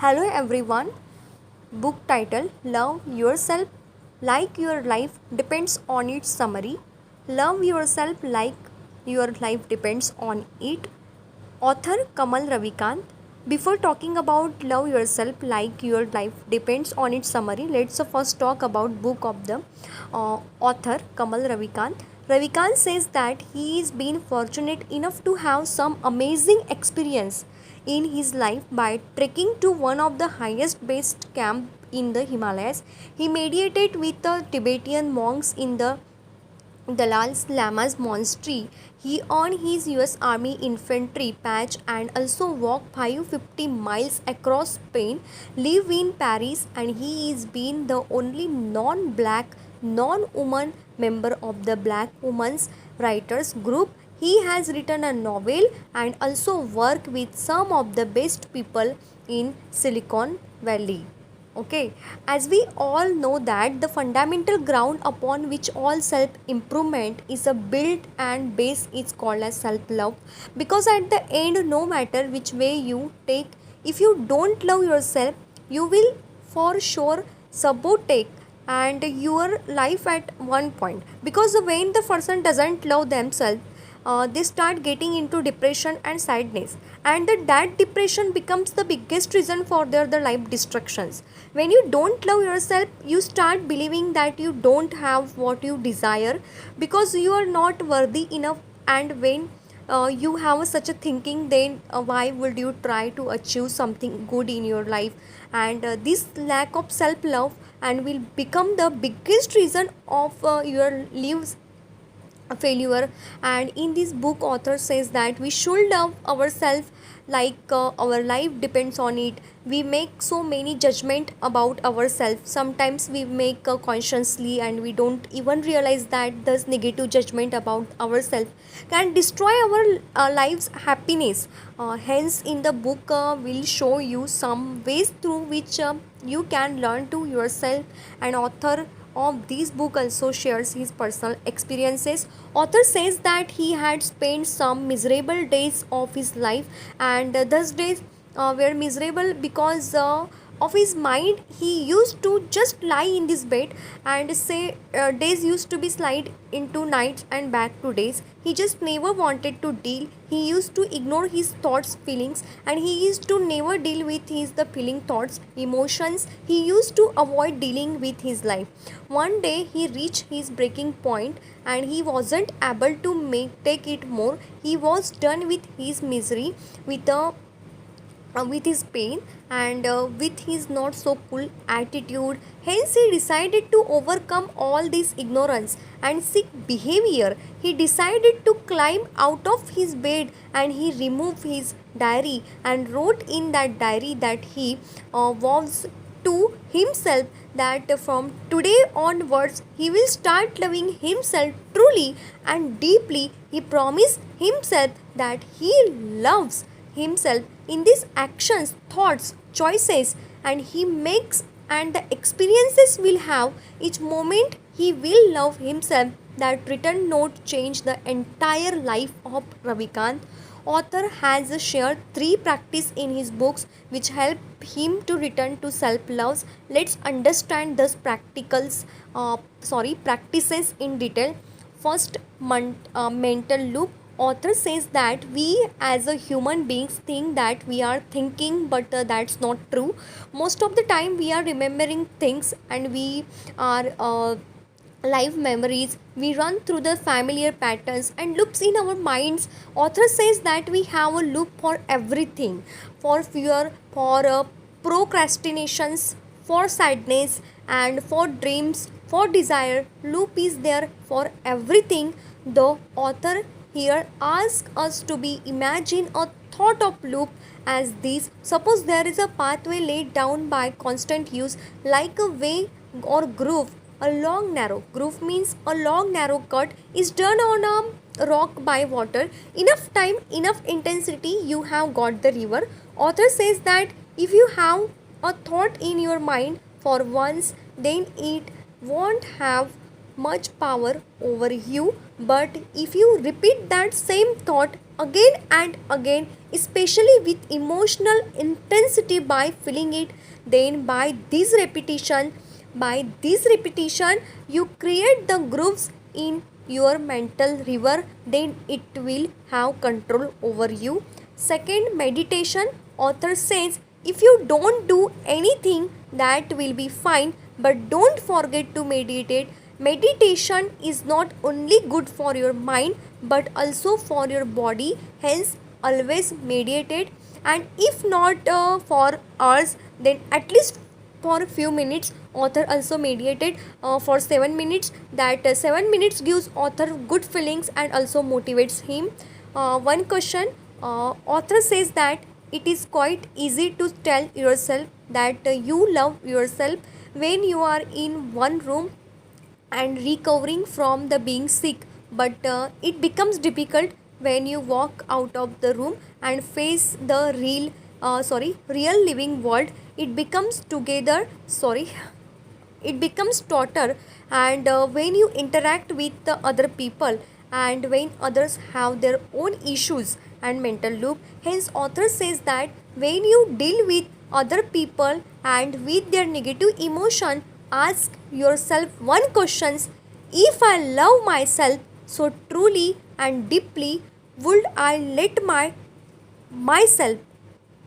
Hello everyone. Book title Love Yourself Like Your Life Depends on Its Summary. Love Yourself Like Your Life Depends on It. Author Kamal Ravikant. Before talking about Love Yourself Like Your Life Depends on Its Summary, let's first talk about book of the author Kamal Ravikant. Ravikant says that he is been fortunate enough to have some amazing experience in his life by trekking to one of the highest based camp in the Himalayas. He mediated with the Tibetan monks in the Dalai Lama's monastery. He earned his US Army infantry badge and also walked 550 miles across Spain, live in Paris, and he is been the only non-black, non-woman member of the Black Women's Writers Group. He has written a novel and also worked with some of the best people in Silicon Valley. Okay, as we all know that the fundamental ground upon which all self improvement is a built and base is called as self love, because at the end, no matter which way you take, if you don't love yourself, you will for sure sabotage and your life at one point, because when the person doesn't love themselves, they start getting into depression and sadness, and that depression becomes the biggest reason for the life destructions. When you don't love yourself, you start believing that you don't have what you desire because you are not worthy enough. And when you have such a thinking, then why would you try to achieve something good in your life? And this lack of self love and will become the biggest reason of your lives a failure. And in this book, author says that we should love ourselves like our life depends on it. We make so many judgment about ourselves. Sometimes we make consciously and we don't even realize that this negative judgment about ourselves can destroy our lives happiness. Hence in the book will show you some ways through which you can learn to yourself. And author of this book also shares his personal experiences. Author says that he had spent some miserable days of his life, and those days were miserable because of his mind. He used to just lie in this bed and say days used to be slide into nights and back to days. He just never wanted to deal. He used to ignore his thoughts, feelings, and he used to never deal with his the feeling thoughts, emotions. He used to avoid dealing with his life. One day he reached his breaking point and he wasn't able to take it more. He was done with his misery, with his pain, and with his not so cool attitude. Hence, he decided to overcome all this ignorance and sick behavior. He decided to climb out of his bed and he removed his diary and wrote in that diary that he vows to himself that from today onwards he will start loving himself truly and deeply. He promised himself that he loves himself in these actions, thoughts, choices, and he makes, and the experiences will have each moment he will love himself. That written note changed the entire life of Ravikant. Author has shared three practices in his books which help him to return to self-love. Let's understand those practices in detail. First, mental loop. Author says that we as a human beings think that we are thinking, but that's not true. Most of the time we are remembering things and we are live memories. We run through the familiar patterns and loops in our minds. Author says that we have a loop for everything, for fear, for procrastinations, for sadness, and for dreams, for desire. Loop is there for everything. The author here asks us to be imagine a thought of loop as this. Suppose there is a pathway laid down by constant use, like a way or groove. A long narrow groove means a long narrow cut is done on a rock by water. Enough time, enough intensity, you have got the river. Author says that if you have a thought in your mind for once, then it won't have much power over you. But if you repeat that same thought again and again, especially with emotional intensity, by feeling it, then by this repetition you create the grooves in your mental river, then it will have control over you. Second, meditation. Author says if you don't do anything, that will be fine, but don't forget to meditate. Meditation is not only good for your mind but also for your body, hence always meditate. And if not for hours, then at least for a few minutes. Author also meditated for 7 minutes. That 7 minutes gives author good feelings and also motivates him. One question, author says that it is quite easy to tell yourself that you love yourself when you are in one room and recovering from the being sick, but it becomes difficult when you walk out of the room and face the real living world. It becomes it becomes totter. And when you interact with the other people and when others have their own issues and mental loop. Hence author says that when you deal with other people and with their negative emotion, ask yourself one question: if I love myself so truly and deeply, would I let myself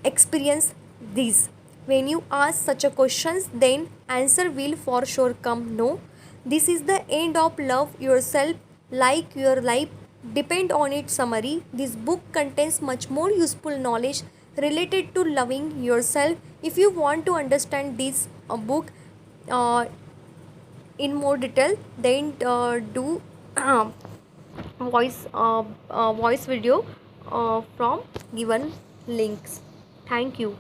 experience these? When you ask such a questions, then answer will for sure come no. This is the end of Love Yourself Like Your Life Depend on It summary. This book contains much more useful knowledge related to loving yourself. If you want to understand this book uh, in more detail, then do voice video from given links. Thank you.